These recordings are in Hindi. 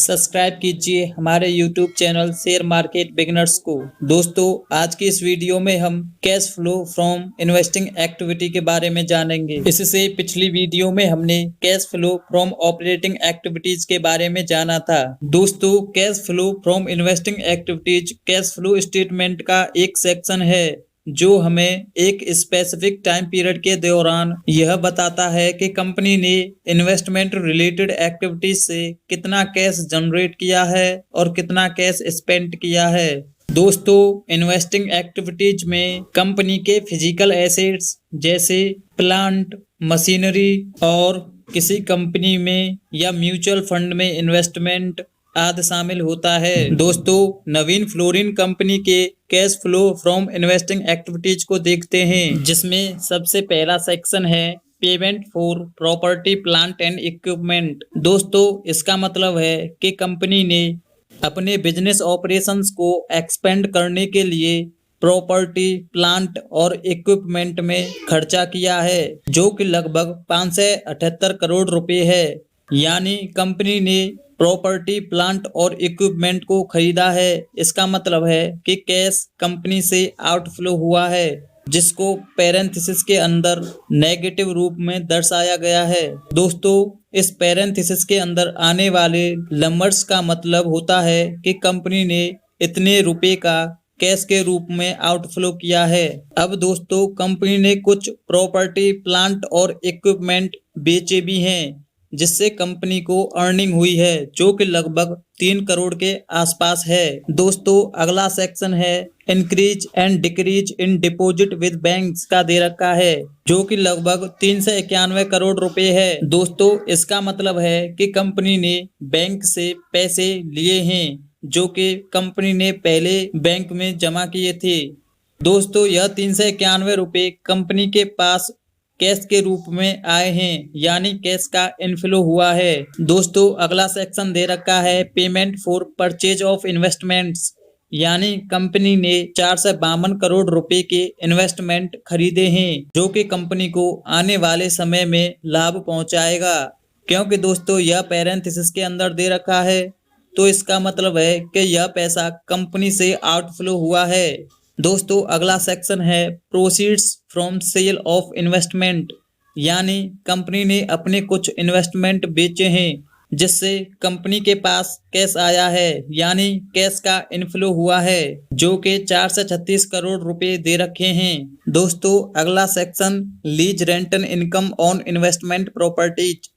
सब्सक्राइब कीजिए हमारे YouTube channel share market beginners को। दोस्तों, आज की इस वीडियो में हम cash flow from investing activity के बारे में जानेंगे। इससे पिछली वीडियो में हमने cash flow from operating activities के बारे में जाना था। दोस्तों, cash flow from investing activities cash flow statement का एक सेक्शन है जो हमें एक स्पेसिफिक टाइम पीरियड के दौरान यह बताता है कि कंपनी ने इन्वेस्टमेंट रिलेटेड एक्टिविटीज से कितना कैश जनरेट किया है और कितना कैश स्पेंड किया है। दोस्तों, इन्वेस्टिंग एक्टिविटीज में कंपनी के फिजिकल एसेट्स जैसे प्लांट, मशीनरी और किसी कंपनी में या म्यूचुअल फंड में इन्वेस्टमेंट आदि शामिल होता है। दोस्तों, नवीन फ्लोरिन कंपनी के cash flow from investing activities को देखते हैं, जिसमें सबसे पहला सेक्शन है payment for property, plant and equipment. दोस्तों, इसका मतलब है कि कंपनी ने अपने बिजनेस ऑपरेशंस को एक्सपेंड करने के लिए प्रॉपर्टी, प्लांट और इक्विपमेंट में खर्चा किया है, जो कि लगभग 578 करोड़ रुपए है। यानी कंपनी ने प्रॉपर्टी, प्लांट और इक्विपमेंट को खरीदा है। इसका मतलब है कि कैश कंपनी से आउटफ्लो हुआ है, जिसको पैरेंथेसिस के अंदर नेगेटिव रूप में दर्शाया गया है। दोस्तों, इस पैरेंथेसिस के अंदर आने वाले नंबर्स का मतलब होता है कि कंपनी ने इतने रुपए का कैश के रूप में आउटफ्लो किया है। अब दोस्तों, कंपनी ने कुछ प्रॉपर्टी, प्लांट और इक्विपमेंट बेचे भी हैं, जिससे कंपनी को अर्निंग हुई है, जो कि लगभग 3 करोड़ के आसपास है। दोस्तों, अगला सेक्शन है increase and decrease in deposit with banks का दे रखा है, जो कि लगभग 391 करोड़ रुपए है। दोस्तों, इसका मतलब है कि कंपनी ने बैंक से पैसे लिए हैं, जो कि कंपनी ने पहले बैंक में जमा किए थे। दोस्तों, यह 391 रुपए कंपनी के पास कैश के रूप में आए हैं, यानी कैश का इनफ्लो हुआ है। दोस्तों, अगला सेक्शन दे रखा है payment for purchase of investments, यानी कंपनी ने 452 करोड़ रुपए के इन्वेस्टमेंट खरीदे हैं, जो कि कंपनी को आने वाले समय में लाभ पहुंचाएगा। क्योंकि दोस्तों, यह पैरेंथेसिस के अंदर दे रखा है, तो इसका मतलब है कि यह पैसा कंपनी से आउटफ्लो हुआ है। दोस्तों, अगला सेक्शन है proceeds from sale of investment, यानी कंपनी ने अपने कुछ इन्वेस्टमेंट बेचे हैं, जिससे कंपनी के पास कैश आया है, यानी कैश का इनफ्लो हुआ है, जो कि 436 करोड़ रुपए दे रखे हैं। दोस्तों, अगला section lease rental income on investment properties.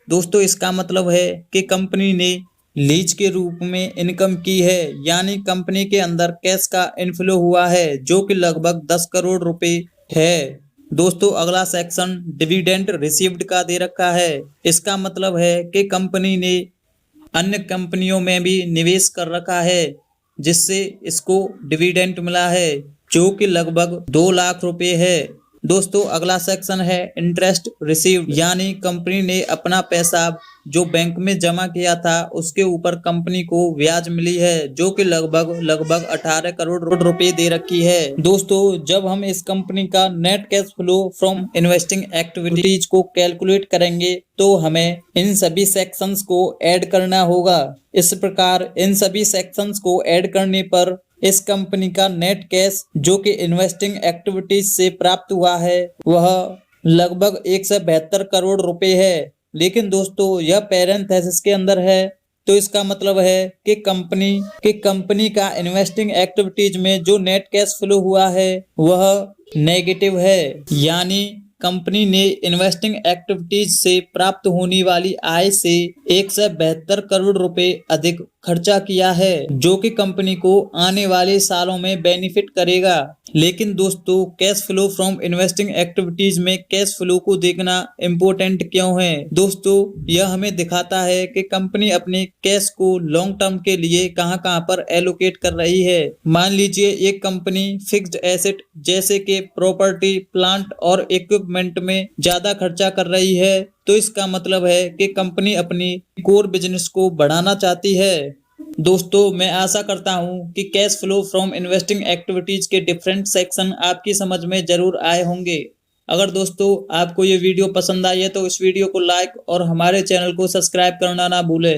दोस्तों, इसका मतलब है कि कंपनी ने लीज के रूप में इनकम की है, यानी कंपनी के अंदर कैश का इनफ्लो हुआ है, जो कि लगभग 10 करोड़ रुपए है। दोस्तों, अगला सेक्शन डिविडेंड रिसीव्ड का दे रखा है। इसका मतलब है कि कंपनी ने अन्य कंपनियों में भी निवेश कर रखा है, जिससे इसको डिविडेंड मिला है, जो कि लगभग 2 लाख रुपए है। दोस्तों, अगला सेक्शन है इंटरेस्ट रिसीव्ड, यानी कंपनी ने अपना पैसा जो बैंक में जमा किया था उसके ऊपर कंपनी को ब्याज मिली है, जो कि लगभग 18 करोड़ रुपए दे रखी है। दोस्तों, जब हम इस कंपनी का net cash flow from investing activities को कैलकुलेट करेंगे, तो हमें इन सभी सेक्शंस को ऐड करना होगा। इस प्रकार इन सभी सेक्शंस को ऐड करने पर इस कंपनी का नेट कैश जो कि इन्वेस्टिंग एक्टिविटीज से प्राप्त हुआ है, वह लगभग 172 करोड़ रुपए है। लेकिन दोस्तों, यह पैरेंथेसिस के अंदर है, तो इसका मतलब है कि कंपनी का इन्वेस्टिंग एक्टिविटीज में जो नेट कैश फ्लो हुआ है वह नेगेटिव है, यानी कंपनी ने इन्वेस्टिंग एक्टिविटीज से प्राप्त होने वाली आय से 172 करोड़ रुपए अधिक खर्चा किया है, जो कि कंपनी को आने वाले सालों में बेनिफिट करेगा। लेकिन दोस्तों, cash flow from investing activities में कैश फ्लो को देखना इम्पोर्टेंट क्यों है? दोस्तों, यह हमें दिखाता है कि कंपनी अपने कैश को लॉन्ग टर्म के लिए कहां पर एलोकेट कर रही है। मान लीजिए एक कंपनी फिक्स्ड एसेट जैसे कि प्रॉपर्टी, प्लांट और इक्विपमेंट में ज्यादा खर्चा कर रही है, तो इसका मतलब है कि कंपनी अपनी कोर बिजनेस को बढ़ाना चाहती है। दोस्तों, मैं आशा करता हूं कि cash flow from investing activities के डिफरेंट सेक्शन आपकी समझ में जरूर आए होंगे। अगर दोस्तों आपको ये वीडियो पसंद आई है तो इस वीडियो को लाइक और हमारे चैनल को सब्सक्राइब करना ना भूलें।